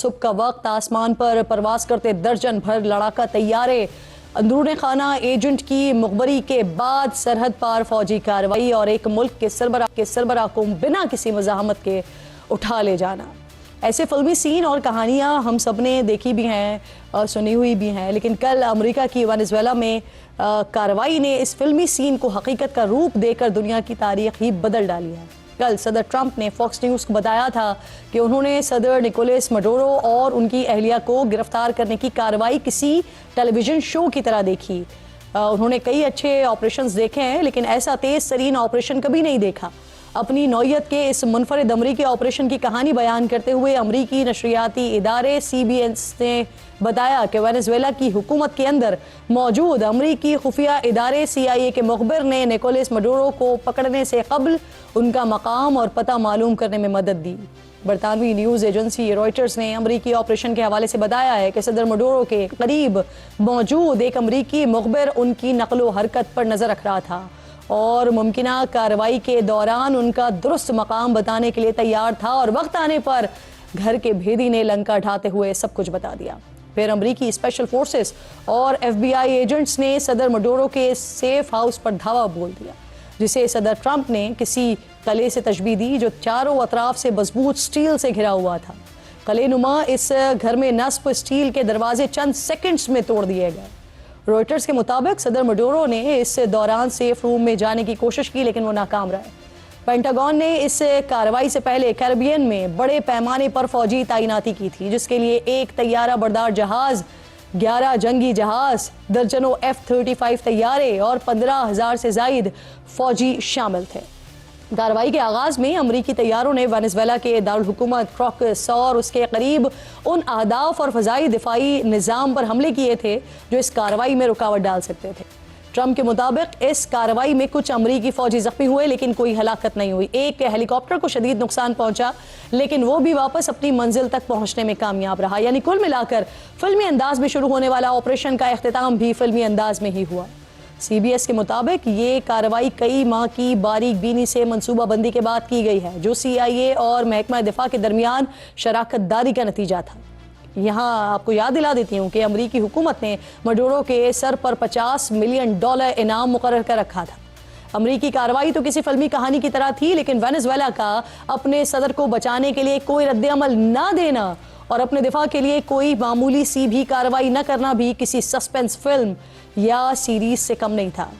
सुबह का वक्त आसमान पर परवास करते दर्जन भर लड़ाका तैयारे, अंदरूने खाना एजेंट की मुखबरी के बाद सरहद पार फौजी कार्रवाई और एक मुल्क के सरबराह को बिना किसी मज़ाहमत के उठा ले जाना। ऐसे फिल्मी सीन और कहानियां हम सब ने देखी भी हैं और सुनी हुई भी हैं, लेकिन कल अमेरिका की वेनेजुएला में कार्रवाई ने इस फिल्मी सीन को हकीकत का रूप देकर दुनिया की तारीख ही बदल डाली है। कल सदर ट्रंप ने फॉक्स न्यूज़ को बताया था कि उन्होंने सदर निकोलस मडुरो और उनकी अहलिया को गिरफ्तार करने की कार्रवाई किसी टेलीविजन शो की तरह देखी। उन्होंने कई अच्छे ऑपरेशंस देखे हैं, लेकिन ऐसा तेज तरीन ऑपरेशन कभी नहीं देखा। अपनी नौयत के इस मुनफरिद अमरीकी ऑपरेशन की कहानी बयान करते हुए अमरीकी नशरियाती इदारे CBS ने बताया कि वेनेजुएला की हुकूमत के अंदर मौजूद अमरीकी खुफिया इदारे CIA के मुखबिर ने निकोलस मडुरो को पकड़ने से कबल उनका मकाम और पता मालूम करने में मदद दी। बरतानवी न्यूज़ एजेंसी रॉयटर्स ने अमरीकी ऑपरेशन के हवाले से बताया है कि सदर मडुरो के करीब मौजूद एक अमरीकी मुखबिर उनकी नकलो हरकत पर नज़र रख रहा था और मुमकिना कार्रवाई के दौरान उनका दुरुस्त मकाम बताने के लिए तैयार था, और वक्त आने पर घर के भेदी ने लंका ढाते हुए सब कुछ बता दिया। फिर अमरीकी स्पेशल फोर्सेस और FBI एजेंट्स ने सदर मडुरो के सेफ हाउस पर धावा बोल दिया, जिसे सदर ट्रंप ने किसी कले से तशबीह दी जो चारों अतराफ से मजबूत स्टील से घिरा हुआ था। कले नुमा इस घर में नस्ब स्टील के दरवाजे चंद सेकंड्स में तोड़ दिए गए। रॉयटर्स के मुताबिक सदर मडुरो ने इस दौरान सेफ रूम में जाने की कोशिश की, लेकिन वो नाकाम रहे। पेंटागन ने इस कार्रवाई से पहले कैरिबियन में बड़े पैमाने पर फौजी तैनाती की थी, जिसके लिए एक तैयारा बरदार जहाज, 11 जंगी जहाज, दर्जनों F-35 तैयारे और 15,000 से जायद फौजी शामिल थे। कार्रवाई के आगाज में अमरीकी तैयारों ने वेनेजुएला के दारुल हुकूमत क्रॉकस और उसके करीब उन अहदाफ और फ़ज़ाई दिफाई निज़ाम पर हमले किए थे जो इस कार्रवाई में रुकावट डाल सकते थे। ट्रंप के मुताबिक इस कार्रवाई में कुछ अमरीकी फौजी जख्मी हुए, लेकिन कोई हलाकत नहीं हुई। एक हेलीकॉप्टर को शदीद नुकसान पहुंचा, लेकिन वो भी वापस अपनी मंजिल तक पहुंचने में कामयाब रहा। यानी कुल मिलाकर फिल्मी अंदाज में शुरू होने वाला ऑपरेशन का इख्तिताम भी फिल्मी अंदाज में ही हुआ। CBS के मुताबिक ये कार्रवाई कई माह की बारीक बीनी से मनसूबाबंदी के बाद की गई है, जो CIA और महकमा दिफा के दरमियान शराकत दारी का नतीजा था। यहाँ आपको याद दिला देती हूँ कि अमरीकी हुकूमत ने मडुरो के सर पर $50 मिलियन इनाम मुकर्रर कर रखा था। अमरीकी कार्रवाई तो किसी फिल्मी कहानी की तरह थी, लेकिन वेनेजुएला का अपने सदर को बचाने के लिए कोई रद्द-ए-अमल ना देना और अपने दिफा के लिए कोई मामूली सी भी कार्रवाई न करना भी किसी सस्पेंस फिल्म या सीरीज से कम नहीं था।